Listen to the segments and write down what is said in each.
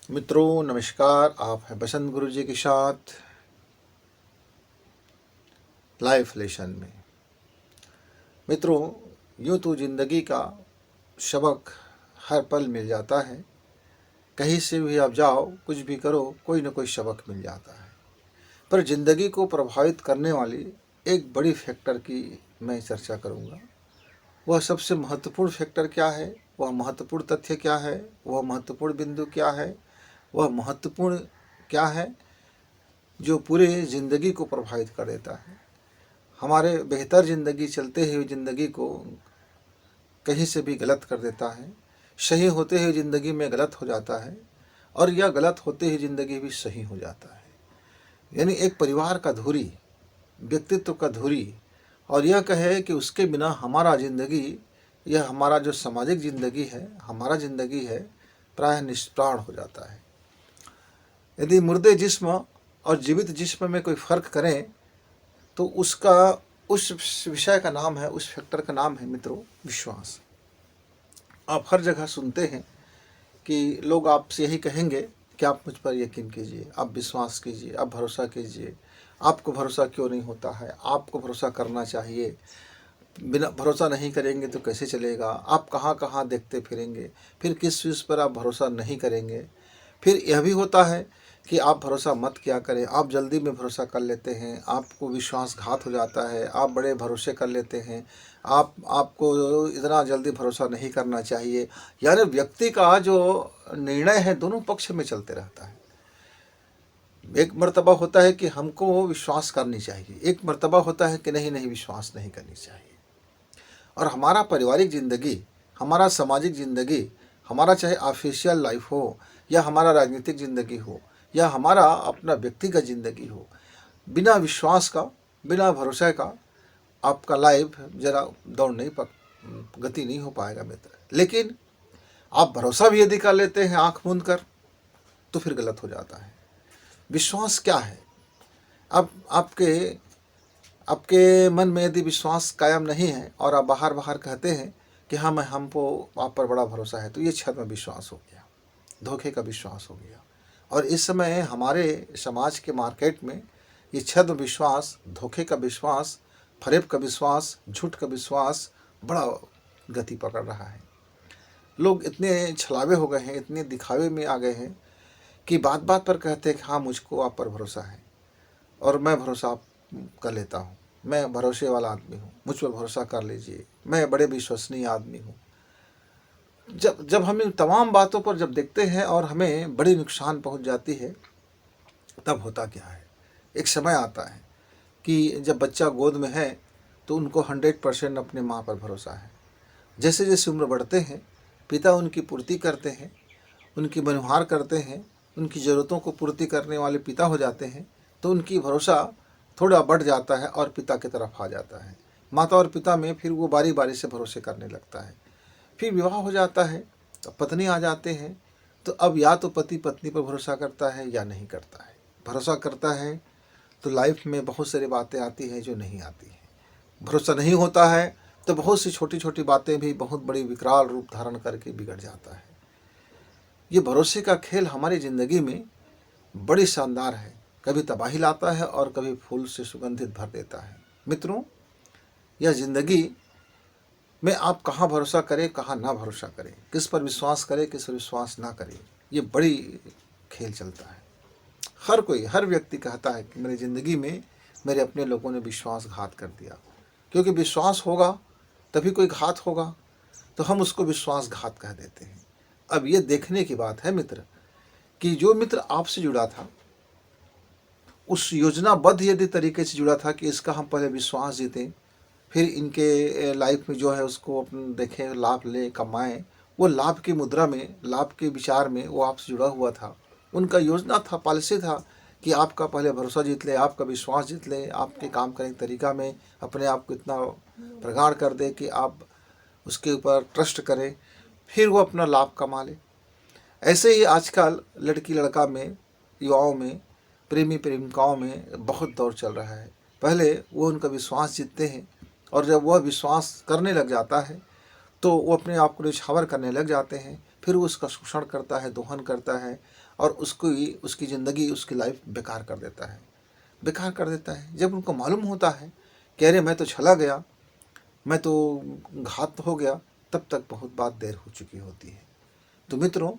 मित्रों नमस्कार। आप हैं बसंत गुरु जी के साथ लाइफ लेसन में। मित्रों, यूँ तो ज़िंदगी का सबक हर पल मिल जाता है। कहीं से भी आप जाओ, कुछ भी करो, कोई न कोई सबक मिल जाता है। पर ज़िंदगी को प्रभावित करने वाली एक बड़ी फैक्टर की मैं चर्चा करूँगा। वह सबसे महत्वपूर्ण फैक्टर क्या है, वह महत्वपूर्ण तथ्य क्या है, वह महत्वपूर्ण बिंदु क्या है, वह महत्वपूर्ण क्या है जो पूरे ज़िंदगी को प्रभावित कर देता है। हमारे बेहतर ज़िंदगी चलते हुए ज़िंदगी को कहीं से भी गलत कर देता है। सही होते हुए ज़िंदगी में गलत हो जाता है और यह गलत होते हुए ज़िंदगी भी सही हो जाता है। यानी एक परिवार का धुरी, व्यक्तित्व का धुरी, और यह कहे कि उसके बिना हमारा ज़िंदगी, यह हमारा जो सामाजिक ज़िंदगी है, हमारा ज़िंदगी है, प्रायः निष्प्राण हो जाता है। यदि मुर्दे जिस्म और जीवित जिस्म में कोई फ़र्क करें तो उसका, उस विषय का नाम है, उस फैक्टर का नाम है मित्रों विश्वास। आप हर जगह सुनते हैं कि लोग आपसे यही कहेंगे कि आप मुझ पर यकीन कीजिए, आप विश्वास कीजिए, आप भरोसा कीजिए। आपको भरोसा क्यों नहीं होता है? आपको भरोसा करना चाहिए। बिना भरोसा नहीं करेंगे तो कैसे चलेगा? आप कहाँ कहाँ देखते फिरेंगे, फिर किस चीज़ पर आप भरोसा नहीं करेंगे। फिर यह भी होता है कि आप भरोसा मत किया करें, आप जल्दी में भरोसा कर लेते हैं, आपको विश्वासघात हो जाता है, आप बड़े भरोसे कर लेते हैं, आपको इतना जल्दी भरोसा नहीं करना चाहिए। यानी व्यक्ति का जो निर्णय है दोनों पक्ष में चलते रहता है। एक मर्तबा होता है कि हमको विश्वास करनी चाहिए, एक मर्तबा होता है कि नहीं विश्वास नहीं करनी चाहिए। और हमारा पारिवारिक ज़िंदगी, हमारा सामाजिक ज़िंदगी, हमारा चाहे ऑफिशियल लाइफ हो या हमारा राजनीतिक ज़िंदगी हो या हमारा अपना व्यक्तिगत ज़िंदगी हो, बिना विश्वास का, बिना भरोसे का आपका लाइफ ज़रा दौड़ नहीं पा, गति नहीं हो पाएगा मित्र। लेकिन आप भरोसा भी यदि कर लेते हैं आँख मूंद कर तो फिर गलत हो जाता है। विश्वास क्या है? अब आपके मन में यदि विश्वास कायम नहीं है और आप बाहर बाहर कहते हैं कि हाँ मैं हमको आप पर बड़ा भरोसा है, तो ये छद्म विश्वास हो गया, धोखे का विश्वास हो गया। और इस समय हमारे समाज के मार्केट में ये छद्म विश्वास, धोखे का विश्वास, फरेब का विश्वास, झूठ का विश्वास बड़ा गति पकड़ रहा है। लोग इतने छलावे हो गए हैं, इतने दिखावे में आ गए हैं कि बात बात पर कहते हैं कि हाँ मुझको आप पर भरोसा है और मैं भरोसा आप कर लेता हूँ, मैं भरोसे वाला आदमी हूँ, मुझ पर भरोसा कर लीजिए, मैं बड़े विश्वसनीय आदमी हूँ। जब हम इन तमाम बातों पर जब देखते हैं और हमें बड़ी नुकसान पहुँच जाती है, तब होता क्या है? एक समय आता है कि जब बच्चा गोद में है तो उनको 100% अपने माँ पर भरोसा है। जैसे जैसे उम्र बढ़ते हैं, पिता उनकी पूर्ति करते हैं, उनकी बनिहार करते हैं, उनकी ज़रूरतों को पूर्ति करने वाले पिता हो जाते हैं, तो उनकी भरोसा थोड़ा बढ़ जाता है और पिता की तरफ आ जाता है। माता और पिता में फिर वो बारी बारी से भरोसे करने लगता है। फिर विवाह हो जाता है तो पत्नी आ जाते हैं, तो अब या तो पति पत्नी पर भरोसा करता है या नहीं करता है। भरोसा करता है तो लाइफ में बहुत सारी बातें आती हैं जो नहीं आती हैं। भरोसा नहीं होता है तो बहुत सी छोटी छोटी बातें भी बहुत बड़ी विकराल रूप धारण करके बिगड़ जाता है। ये भरोसे का खेल हमारी ज़िंदगी में बड़ी शानदार है, कभी तबाही लाता है और कभी फूल से सुगंधित भर देता है। मित्रों, यह ज़िंदगी में आप कहाँ भरोसा करें, कहाँ ना भरोसा करें, किस पर विश्वास करें, किस पर विश्वास ना करें, ये बड़ी खेल चलता है। हर कोई, हर व्यक्ति कहता है कि मेरी ज़िंदगी में मेरे अपने लोगों ने विश्वासघात कर दिया। क्योंकि विश्वास होगा तभी कोई घात होगा, तो हम उसको विश्वासघात कह देते हैं। अब ये देखने की बात है मित्र कि जो मित्र आपसे जुड़ा था, उस योजनाबद्ध यदि तरीके से जुड़ा था कि इसका हम पहले विश्वास जीतें, फिर इनके लाइफ में जो है उसको अपन देखें, लाभ लें, कमाएं, वो लाभ की मुद्रा में, लाभ के विचार में वो आपसे जुड़ा हुआ था। उनका योजना था, पॉलिसी था कि आपका पहले भरोसा जीत ले, आपका विश्वास जीत ले, आपके काम करने के तरीका में अपने आप को इतना प्रगाढ़ कर दे कि आप उसके ऊपर ट्रस्ट करें, फिर वो अपना लाभ कमा ले। ऐसे ही आजकल लड़की लड़का में, युवाओं में, प्रेमी प्रेमिकाओं में बहुत दौर चल रहा है। पहले वो उनका विश्वास जीतते हैं और जब वह विश्वास करने लग जाता है तो वो अपने आप को निछावर करने लग जाते हैं। फिर वो उसका शोषण करता है, दोहन करता है और उसकी ज़िंदगी, उसकी लाइफ बेकार कर देता है, बेकार कर देता है। जब उनको मालूम होता है कि अरे मैं तो छला गया, मैं तो घात हो गया, तब तक बहुत बात देर हो चुकी होती है। तो मित्रों,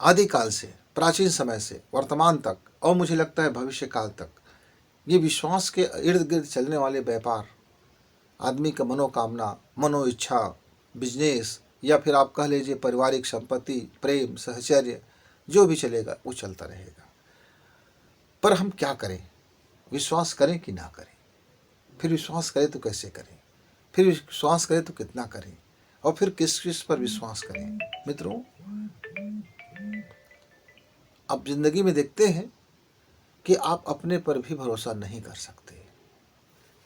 आदिकाल से, प्राचीन समय से वर्तमान तक और मुझे लगता है भविष्य काल तक, ये विश्वास के इर्द गिर्द चलने वाले व्यापार, आदमी का मनोकामना, मनो इच्छा, बिजनेस या फिर आप कह लीजिए पारिवारिक संपत्ति, प्रेम, सहचर्य, जो भी चलेगा वो चलता रहेगा। पर हम क्या करें? विश्वास करें कि ना करें? फिर विश्वास करें तो कैसे करें? फिर विश्वास करें तो कितना करें? और फिर किस किस पर विश्वास करें? मित्रों, आप जिंदगी में देखते हैं कि आप अपने पर भी भरोसा नहीं कर सकते।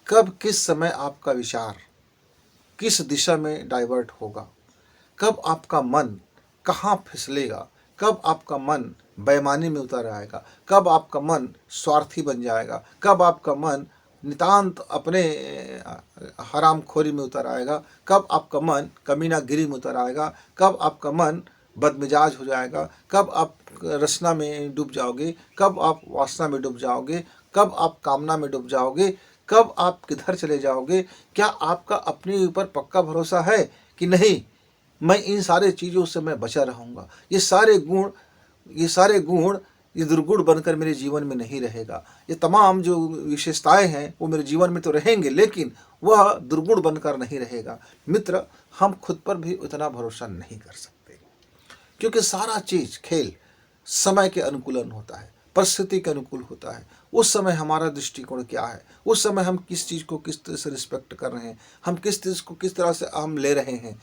कब किस समय आपका विचार किस दिशा में डाइवर्ट होगा, कब आपका मन कहाँ फिसलेगा, कब आपका मन बेईमानी में उतर आएगा, कब आपका मन स्वार्थी बन जाएगा, कब आपका मन नितांत अपने हरामखोरी में उतर आएगा, कब आपका मन कमीनागिरी में उतर आएगा, कब आपका मन बदमिजाज हो जाएगा, कब आप रचना में डूब जाओगे, कब आप वासना में डूब जाओगे, कब आप कामना में डूब जाओगे, कब आप किधर चले जाओगे? क्या आपका अपने ऊपर पक्का भरोसा है कि नहीं, मैं इन सारे चीज़ों से मैं बचा रहूँगा, ये सारे गुण ये दुर्गुण बनकर मेरे जीवन में नहीं रहेगा, ये तमाम जो विशेषताएं हैं वो मेरे जीवन में तो रहेंगे लेकिन वह दुर्गुण बनकर नहीं रहेगा। मित्र, हम खुद पर भी उतना भरोसा नहीं कर सकते, क्योंकि सारा चीज़ खेल समय के अनुकूलन होता है, परिस्थिति के अनुकूल होता है। उस समय हमारा दृष्टिकोण क्या है, उस समय हम किस चीज़ को किस तरह से रिस्पेक्ट कर रहे हैं, हम किस चीज़ को किस तरह से हम ले रहे हैं,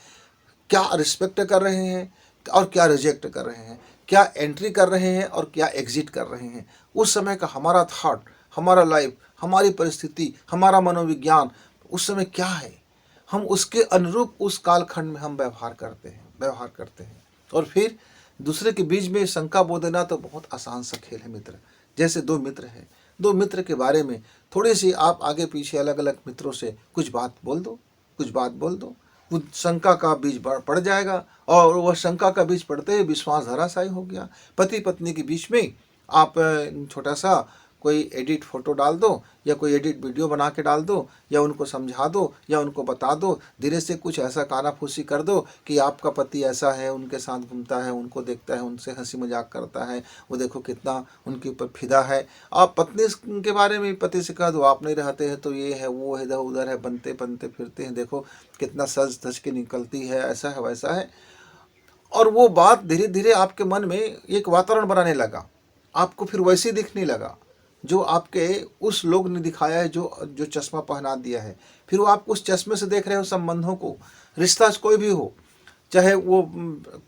क्या रिस्पेक्ट कर रहे हैं और क्या रिजेक्ट कर रहे हैं, क्या एंट्री कर रहे हैं और क्या एग्जिट कर रहे हैं। उस समय का हमारा थॉट, हमारा लाइफ, हमारी परिस्थिति, हमारा मनोविज्ञान उस समय क्या है, हम उसके अनुरूप उस कालखंड में हम व्यवहार करते हैं। और फिर दूसरे के बीच में शंका बो देना तो बहुत आसान सा खेल है मित्र। जैसे दो मित्र हैं, दो मित्र के बारे में थोड़ी सी आप आगे पीछे अलग अलग मित्रों से कुछ बात बोल दो, वो शंका का बीज पड़ जाएगा और वह शंका का बीज पड़ते ही विश्वास धराशायी हो गया। पति पत्नी के बीच में आप छोटा सा कोई एडिट फोटो डाल दो या कोई एडिट वीडियो बना के डाल दो या उनको समझा दो या उनको बता दो, धीरे से कुछ ऐसा कानाफूसी कर दो कि आपका पति ऐसा है, उनके साथ घूमता है, उनको देखता है, उनसे हंसी मजाक करता है, वो देखो कितना उनके ऊपर फिदा है। आप पत्नी के बारे में पति से कह दो आप नहीं रहते हैं तो ये है वो है इधर उधर है, बनते बनते फिरते हैं, देखो कितना सज धज के निकलती है, ऐसा है वैसा है। और वो बात धीरे धीरे आपके मन में एक वातावरण बनाने लगा, आपको फिर वैसे दिखने लगा जो आपके उस लोग ने दिखाया है, जो चश्मा पहना दिया है। फिर वो आप उस चश्मे से देख रहे हो संबंधों को, रिश्ता कोई भी हो, चाहे वो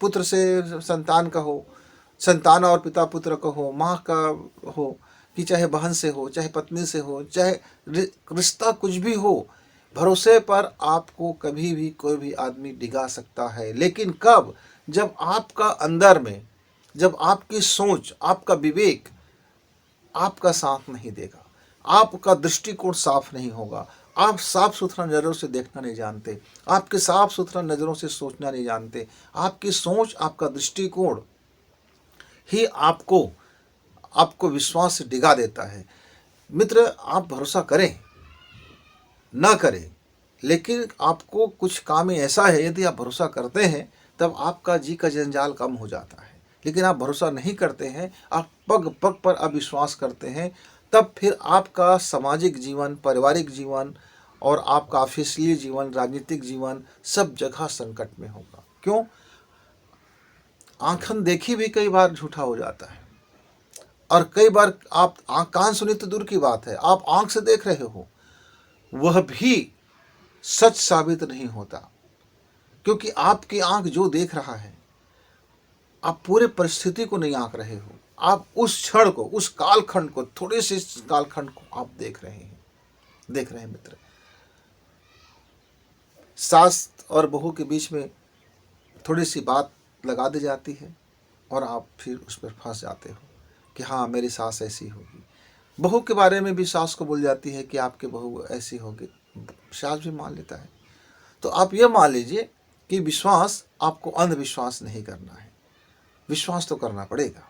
पुत्र से संतान का हो, संतान और पिता पुत्र का हो, माँ का हो, कि चाहे बहन से हो, चाहे पत्नी से हो, चाहे रिश्ता कुछ भी हो, भरोसे पर आपको कभी भी कोई भी आदमी डिगा सकता है। लेकिन कब? जब आपका अंदर में, जब आपकी सोच, आपका विवेक आपका साथ नहीं देगा, आपका दृष्टिकोण साफ नहीं होगा, आप साफ सुथरा नज़रों से देखना नहीं जानते, आपके साफ सुथरा नज़रों से सोचना नहीं जानते, आपकी सोच, आपका दृष्टिकोण ही आपको विश्वास से डिगा देता है। मित्र, आप भरोसा करें ना करें, लेकिन आपको कुछ काम ऐसा है, यदि आप भरोसा करते हैं तब आपका जी का जंजाल कम हो जाता है। लेकिन आप भरोसा नहीं करते हैं, आप पग पग पर अविश्वास करते हैं, तब फिर आपका सामाजिक जीवन, पारिवारिक जीवन और आपका ऑफिशियल जीवन, राजनीतिक जीवन सब जगह संकट में होगा। क्यों? आंखन देखी भी कई बार झूठा हो जाता है, और कई बार आप कान सुनी तो दूर की बात है, आप आंख से देख रहे हो वह भी सच साबित नहीं होता, क्योंकि आपकी आंख जो देख रहा है, आप पूरे परिस्थिति को नहीं आंक रहे हो, आप उस क्षण को, उस कालखंड को, थोड़े से कालखंड को आप देख रहे हैं मित्र। सास और बहू के बीच में थोड़ी सी बात लगा दी जाती है और आप फिर उस पर फंस जाते हो कि हाँ मेरी सास ऐसी होगी। बहू के बारे में भी सास को बोल जाती है कि आपके बहू ऐसी होगी, सास भी मान लेता है। तो आप ये मान लीजिए कि विश्वास आपको अंधविश्वास नहीं करना है, विश्वास तो करना पड़ेगा।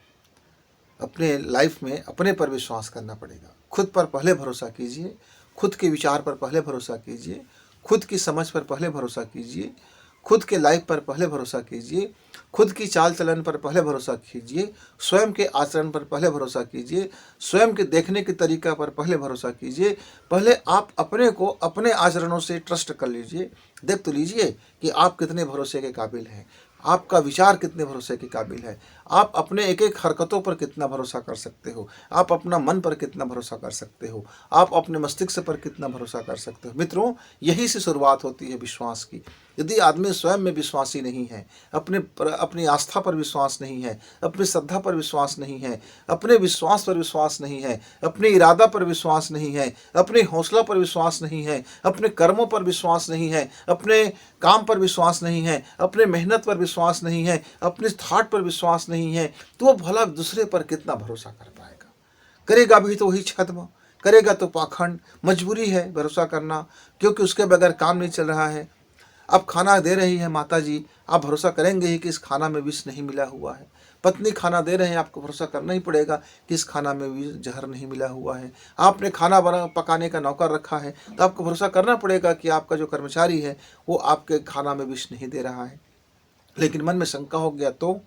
अपने लाइफ में अपने पर विश्वास करना पड़ेगा। खुद पर पहले भरोसा कीजिए, खुद के विचार पर पहले भरोसा कीजिए, खुद की समझ पर पहले भरोसा कीजिए, खुद के लाइफ पर पहले भरोसा कीजिए, खुद की चाल चलन पर पहले भरोसा कीजिए, स्वयं के आचरण पर पहले भरोसा कीजिए, स्वयं के देखने के तरीका पर पहले भरोसा कीजिए। पहले आप अपने को अपने आचरणों से ट्रस्ट कर लीजिए, देख तो लीजिए कि आप कितने भरोसे के काबिल हैं, आपका विचार कितने भरोसे के काबिल है, आप अपने एक एक हरकतों पर कितना भरोसा कर सकते हो, आप अपना मन पर कितना भरोसा कर सकते हो, आप अपने मस्तिष्क पर कितना भरोसा कर सकते हो। मित्रों, यही से शुरुआत होती है विश्वास की। यदि आदमी स्वयं में विश्वासी नहीं है, अपनी आस्था पर विश्वास नहीं है, अपनी श्रद्धा पर विश्वास नहीं है, अपने विश्वास पर विश्वास नहीं है, अपने इरादा पर विश्वास नहीं है, अपने हौसला पर विश्वास नहीं है, अपने कर्मों पर विश्वास नहीं है, अपने काम पर विश्वास नहीं है, अपने मेहनत पर विश्वास नहीं है, अपने थाट पर विश्वास नहीं है, तो वो भला दूसरे पर कितना भरोसा कर पाएगा। करेगा भी तो वही छद्म, करेगा तो पाखंड। मजबूरी है भरोसा करना, क्योंकि उसके बगैर काम नहीं चल रहा है। अब खाना दे रही है माता जी, आप भरोसा करेंगे ही कि इस खाना में विष नहीं मिला हुआ है। पत्नी खाना दे रहे हैं, आपको भरोसा करना ही पड़ेगा कि इस खाना में विष जहर नहीं मिला हुआ है। आपने खाना पकाने का नौकर रखा है, तो आपको भरोसा करना पड़ेगा कि आपका जो कर्मचारी है वो आपके खाना में विष नहीं दे रहा है। लेकिन मन में शंका हो गया तो,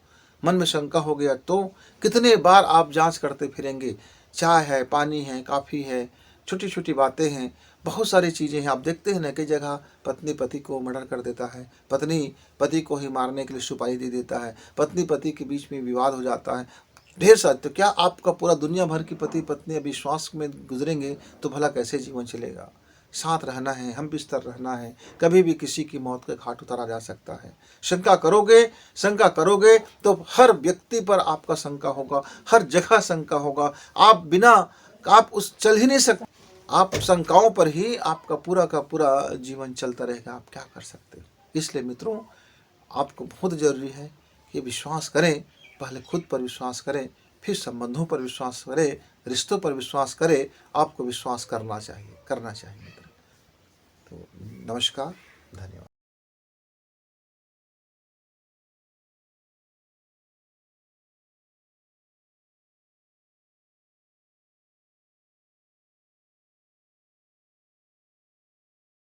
मन में शंका हो गया तो कितने बार आप जांच करते फिरेंगे। चाय है, पानी है, काफ़ी है, छोटी छोटी बातें हैं, बहुत सारी चीज़ें हैं। आप देखते हैं ना, कई जगह पत्नी पति को मर्डर कर देता है, पत्नी पति को ही मारने के लिए सुपारी दे देता है, पत्नी पति के बीच में विवाद हो जाता है, ढेर सारे। तो क्या आपका पूरा दुनिया भर की पति पत्नी अविश्वास में गुजरेंगे तो भला कैसे जीवन चलेगा। साथ रहना है, हम बिस्तर रहना है, कभी भी किसी की मौत के घाट उतारा जा सकता है। शंका करोगे तो हर व्यक्ति पर आपका शंका होगा, हर जगह शंका होगा। आप उस चल ही नहीं सकते। आप शंकाओं पर ही आपका पूरा का पूरा जीवन चलता रहेगा। आप क्या कर सकते हो। इसलिए मित्रों, आपको बहुत ज़रूरी है कि विश्वास करें। पहले खुद पर विश्वास करें, फिर संबंधों पर विश्वास करें, रिश्तों पर विश्वास करें। आपको विश्वास करना चाहिए मित्र। तो नमस्कार, धन्यवाद।